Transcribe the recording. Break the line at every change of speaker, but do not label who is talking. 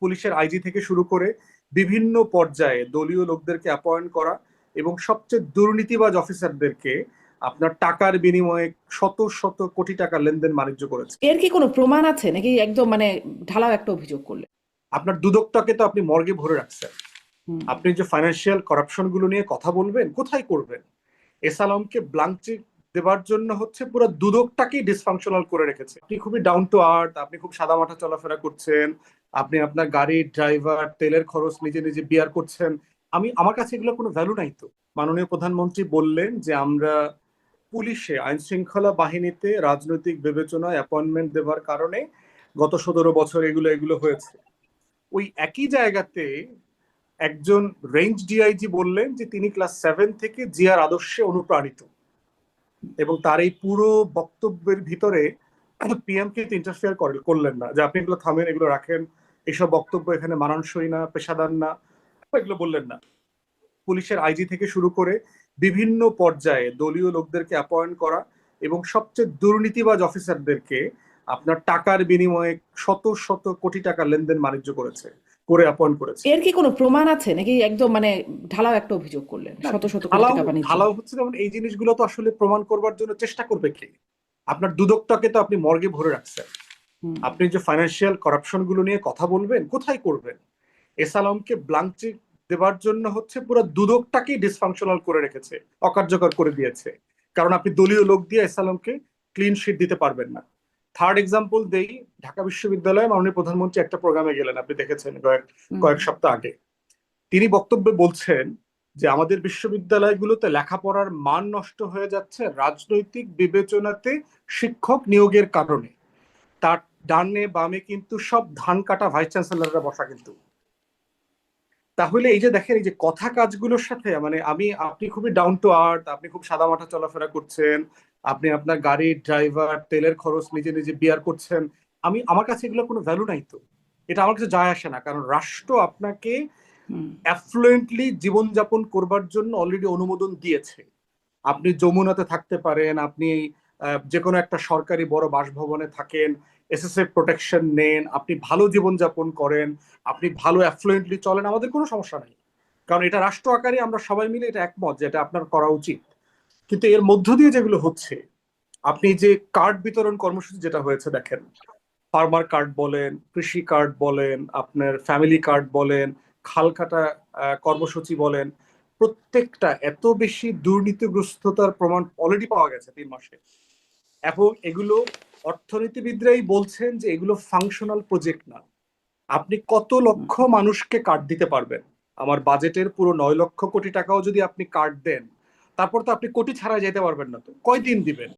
পুলিশের আইজি থেকে শুরু করে বিভিন্ন পর্যায়ে দলীয় লোকদেরকে অ্যাপয়েন্ট করা এবং সবচেয়ে দুর্নীতিবাজ অফিসারদেরকে আপনার টাকার বিনিময়ে শত শত কোটি টাকা লেনদেন বাণিজ্য করেছে।
এর কি কোনো প্রমাণ আছে নাকি একদম ঢালাও একটা অভিযোগ করলে?
আপনার দুদকটাকে তো আপনি মর্গে ভরে রাখছেন।
হুম।
আপনি যে ফাইন্যান্সিয়াল কারাপশন গুলো নিয়ে কথা বলবেন, কোথায় করবেন? এস আলমকে ব্লাঙ্ক চেক দেবার জন্য হচ্ছে পুরো দুদকটাকেই ডিসফাংশনাল করে রেখেছে। আপনি খুবই ডাউন টু আর্থ, আপনি খুব সাদামাটা চলাফেরা করছেন, আপনি আপনার গাড়ির ড্রাইভার, তেলের খরচ নিজে নিজে বিয়ার করছেন। আমার কাছে এগুলো কোনো ভ্যালু নাই তো। মাননীয় প্রধানমন্ত্রী বললেন যে আমরা পুলিশে, আইন শৃঙ্খলা বাহিনীতে রাজনৈতিক বিবেচনায় অ্যাপয়েন্টমেন্ট দেওয়ার কারণে গত 17 বছর এগুলো এগুলো হয়েছে। ওই একই জায়গাতে একজন রেঞ্জ ডিআইজি বললেন যে তিনি ক্লাস 7 থেকে জিয়ার আদর্শে অনুপ্রাণিত, এবং তার এই পুরো বক্তব্যের ভিতরে পিএম কে ইন্টারফেয়ার করলেন না, যে আপনি এগুলো থামেন, এগুলো রাখেন, এইসব বক্তব্য এখানে মানানসই না, পেশাদার না, এগুলো বললেন না। পুলিশের আইজি থেকে শুরু করে বিভিন্ন পর্যায়ে দলীয় লোকদেরকে অ্যাপয়েন্ট করা এবং সবচেয়ে দুর্নীতিবাজ অফিসারদেরকে আপনার টাকার বিনিময়ে শত শত কোটি টাকা লেনদেন বাণিজ্য করে অ্যাপয়েন্ট করেছে।
এর কি কোনো প্রমাণ আছে নাকি একদম ঢালাও একটা অভিযোগ করলেন শত শত কোটি
ঢালাও
টাকা বাণিজ্য?
ঢালাও হচ্ছে, যেমন এই জিনিসগুলো তো আসলে প্রমাণ করবার জন্য চেষ্টা করবে কে? আপনার দুদকটাকে তো আপনি মর্গে ভরে রাখছেন।
হুম।
আপনি যে ফাইন্যান্সিয়াল কারাপশন গুলো নিয়ে কথা বলবেন, কোথায় করবেন? এস আলমকে ব্লাঙ্ক চেক দেবার জন্য হচ্ছে পুরো দুদকটাকেই ডিসফাংশনাল করে রেখেছে, অকার্যকর করে দিয়েছে। কারণ আপনি দলীয় লোক দিয়ে এস আলমকে ক্লিন শিট দিতে পারবেন না। থার্ড এক্সাম্পল দেই, ঢাকা বিশ্ববিদ্যালয়ে মাননীয় প্রধানমন্ত্রী একটা প্রোগ্রামে গেলেন, আপনি দেখেছেন কয়েক সপ্তাহ আগে। তিনি বক্তব্যে বলছেন যে আমাদের বিশ্ববিদ্যালয়গুলোতে লেখাপড়ার মান নষ্ট হয়ে যাচ্ছে রাজনৈতিক বিবেচনাতে শিক্ষক নিয়োগের কারণে। তার ডানে বামে কিন্তু সব ধান কাটা ভাইস চ্যান্সেলররা বসা কিন্তু। তাহলে এই যে দেখেন, এই যে কথা কাজগুলোর সাথে আপনি খুবই ডাউন টু আর্থ, আপনি খুব সাদামাটা চলাফেরা করছেন, আপনি আপনার গাড়ির ড্রাইভার, তেলের খরচ নিজে নিজে বিয়ার করছেন। আমার কাছে এগুলো কোনো ভ্যালু নাই তো। এটা আমার কাছে যায় আসে না, কারণ রাষ্ট্র আপনাকে অ্যাফ্লুয়েন্টলি জীবনযাপন করবার জন্য অলরেডি অনুমোদন দিয়েছে। আপনি যমুনাতে থাকতে পারেন, আপনি যে কোনো একটা সরকারি বড় বাসভবনে থাকেন, এসএসএফ প্রোটেকশন নেন, আপনি ভালো জীবনযাপন করেন, আপনি ভালো অ্যাফ্লুয়েন্টলি চলেন, আমাদের কোনো সমস্যা নাই। কারণ এটা রাষ্ট্র আকারে আমরা সবাই মিলে এটা একমত যে এটা আপনার করা উচিত। কিন্তু এর মধ্য দিয়ে যেগুলো হচ্ছে, আপনি যে কার্ড বিতরণ কর্মসূচি যেটা হয়েছে দেখেন, ফার্মার কার্ড বলেন, কৃষি কার্ড বলেন, আপনার ফ্যামিলি কার্ড বলেন, খাল কাটা কর্মসূচি বলেন, প্রত্যেকটা এত বেশি দুর্নীতিগ্রস্ততার প্রমাণ অলরেডি পাওয়া গেছে 3 মাসে। এবং এগুলো অর্থনীতিবিদরাই বলছেন যে এগুলো ফাংশনাল প্রজেক্ট না। আপনি কত লক্ষ মানুষকে কার্ড দিতে পারবেন? আমার বাজেটের পুরো 9 লক্ষ কোটি টাকাও যদি আপনি কার্ড দেন, তারপর তো আপনি কোটি ছাড়া যেতে পারবেন না, তো কয়দিন দিবেন?